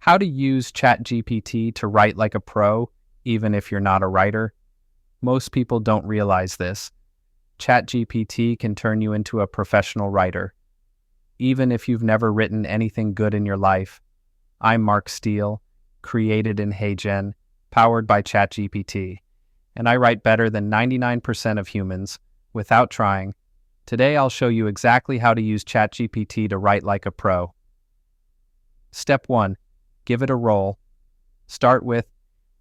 How to use ChatGPT to write like a pro, even if you're not a writer. Most people don't realize this. ChatGPT can turn you into a professional writer, even if you've never written anything good in your life. I'm Mark Steele, created in HeyGen, powered by ChatGPT, and I write better than 99% of humans without trying. Today I'll show you exactly how to use ChatGPT to write like a pro. Step 1. Give it a roll. Start with,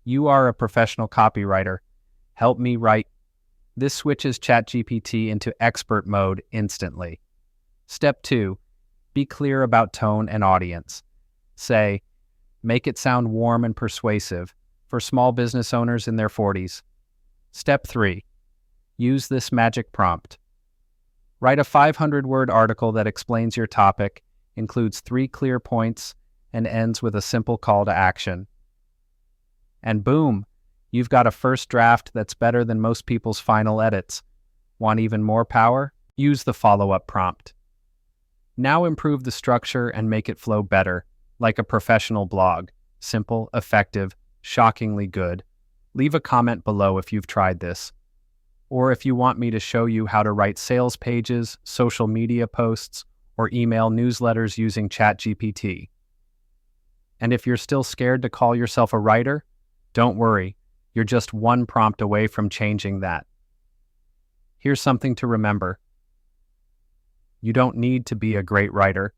"You are a professional copywriter. Help me write." This switches ChatGPT into expert mode instantly. Step 2. Be clear about tone and audience. Say, "Make it sound warm and persuasive for small business owners in their 40s. Step 3. Use this magic prompt. Write a 500-word article that explains your topic, includes 3 clear points, and ends with a simple call to action. And boom, you've got a first draft that's better than most people's final edits. Want even more power? Use the follow-up prompt. Now improve the structure and make it flow better, like a professional blog. Simple, effective, shockingly good. Leave a comment below if you've tried this. Or if you want me to show you how to write sales pages, social media posts, or email newsletters using ChatGPT. And if you're still scared to call yourself a writer, don't worry, you're just one prompt away from changing that. Here's something to remember. You don't need to be a great writer.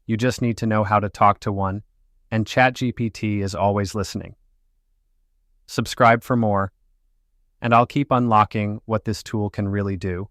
You just need to know how to talk to one, and ChatGPT is always listening. Subscribe for more, and I'll keep unlocking what this tool can really do.